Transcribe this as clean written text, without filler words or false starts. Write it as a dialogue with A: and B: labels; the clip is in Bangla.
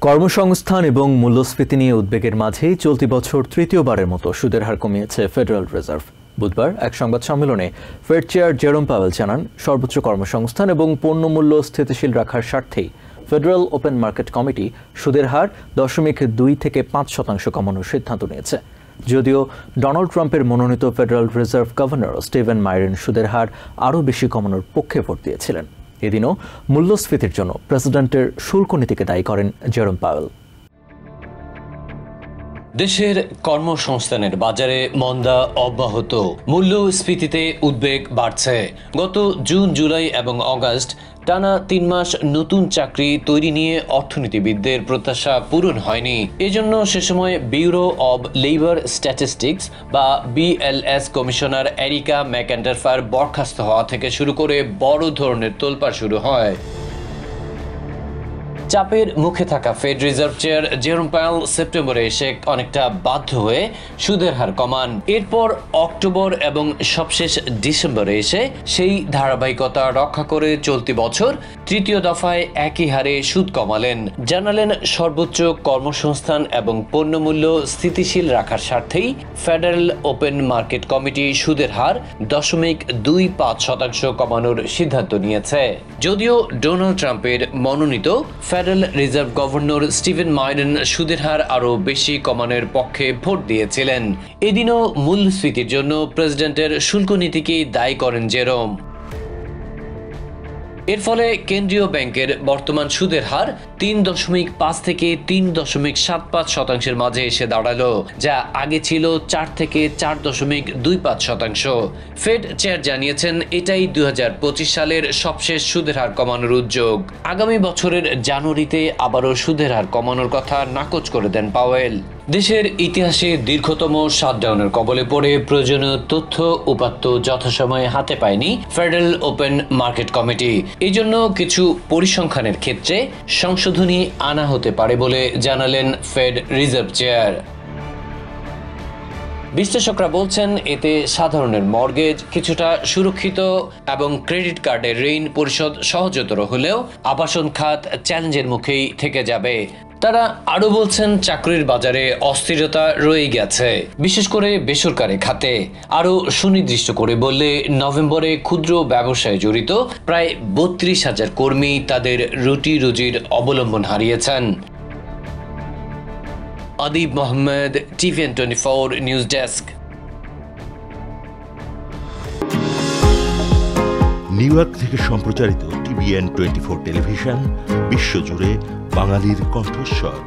A: কর্মসংস্থান এবং মূল্যস্ফীতি নিয়ে উদ্বেগের মাঝেই চলতি বছর তৃতীয়বারের মতো সুদের হার কমিয়েছে ফেডারেল রিজার্ভ। বুধবার এক সংবাদ সম্মেলনে ফেড চেয়ার জেরোম পাওয়েল জানান, সর্বোচ্চ কর্মসংস্থান এবং পণ্যমূল্য স্থিতিশীল রাখার স্বার্থেই ফেডারেল ওপেন মার্কেট কমিটি সুদের হার 0.2 থেকে 5% কমানোর সিদ্ধান্ত নিয়েছে। যদিও ডোনাল্ড ট্রাম্পের মনোনীত ফেডারেল রিজার্ভ গভর্নর স্টিভেন মাইরেন সুদের হার আরও বেশি কমানোর পক্ষে ভোট দিয়েছিলেন। এদিনও মূল্যস্ফীতির জন্য প্রেসিডেন্টের শুল্ক নীতিকে দায়ী করেন জেরোম পাওয়েল।
B: দেশের কর্মসংস্থানের বাজারে মন্দা অব্যাহত, মূল্যস্ফীতিতে উদ্বেগ বাড়ছে। গত জুন, জুলাই এবং আগস্ট টানা 3 মাস নতুন চাকরি তৈরি নিয়ে অর্থনীতিবিদদের প্রত্যাশা পূরণ হয়নি। এজন্য সে সময় ব্যুরো অব লেবার স্ট্যাটিস্টিক্স বা BLS কমিশনার এরিকা ম্যাকএন্টারফার বরখাস্ত হওয়া থেকে শুরু করে বড় ধরনের তোলপাড় শুরু হয়। চাপের মুখে থাকা ফেড রিজার্ভ চেয়ার জেরোম পাওয়েল সেপ্টেম্বরে এসে অনেকটা বাধ্য হয়ে সুদের হার কমান। এরপর অক্টোবর এবং সবশেষ ডিসেম্বরে এসে সেই ধারাবাহিকতা রক্ষা করে চলতি বছর তৃতীয় দফায় একই হারে সুদ কমালেন। জানালেন, সর্বোচ্চ কর্মসংস্থান এবং পণ্যমূল্য স্থিতিশীল রাখার স্বার্থেই ফেডারেল ওপেন মার্কেট কমিটি সুদের হার 0.25% কমানোর সিদ্ধান্ত নিয়েছে। যদিও ডোনাল্ড ট্রাম্পের মনোনীত ফেডারেল রিজার্ভ গভর্নর স্টিভেন মাইরেন সুদের হার আরও বেশি কমানোর পক্ষে ভোট দিয়েছিলেন। এদিনও মূল্যস্ফীতির জন্য প্রেসিডেন্টের শুল্ক নীতিকে দায়ী করেন জেরোম। এর ফলে কেন্দ্রীয় ব্যাংকের বর্তমান সুদের হার 3.5 থেকে 3.75% মাঝে এসে দাঁড়ালো, যা আগে ছিল 4 থেকে 4.25%। ফেড চেয়ার জানিয়েছেন, এটাই 2025 সালের সবশেষ সুদের হার কমানোর উদ্যোগ। আগামী বছরের জানুয়ারিতে আবারও সুদের হার কমানোর কথা নাকচ করে দেন পাওয়েল। দেশের ইতিহাসে দীর্ঘতম শাটডাউনের কবলে পড়ে প্রয়োজনীয় তথ্য উপাত্ত যথাসময়ে হাতে পায়নি ফেডারেল ওপেন মার্কেট কমিটি। এই জন্য কিছু পরিসংখ্যানের ক্ষেত্রে সংশোধনী আনা হতে পারে বলে জানালেন ফেড রিজার্ভ চেয়ার। বিশ্লেষকরা বলছেন, এতে সাধারণের মর্গেজ কিছুটা সুরক্ষিত এবং ক্রেডিট কার্ডের ঋণ পরিশোধ সহজতর হলেও আবাসন খাত চ্যালেঞ্জের মুখেই থেকে যাবে। তারা আরো বলছেন, চাকরির বাজারে অস্থিরতা রয়ে গেছে, বিশেষ করে বেসরকারি খাতে। আরো সুনির্দিষ্ট করে বললে, নভেম্বরে ক্ষুদ্র ব্যবসায় জড়িত প্রায় 32,000 কর্মী তাদের রুটি রুজির অবলম্বন হারিয়েছেন। Adib Mohammad, TVN24 news desk.
C: New York থেকে সম্প্রচারিত TVN24 টেলিভিশন বিশ্বজুড়ে বাঙালির কণ্ঠস্বর।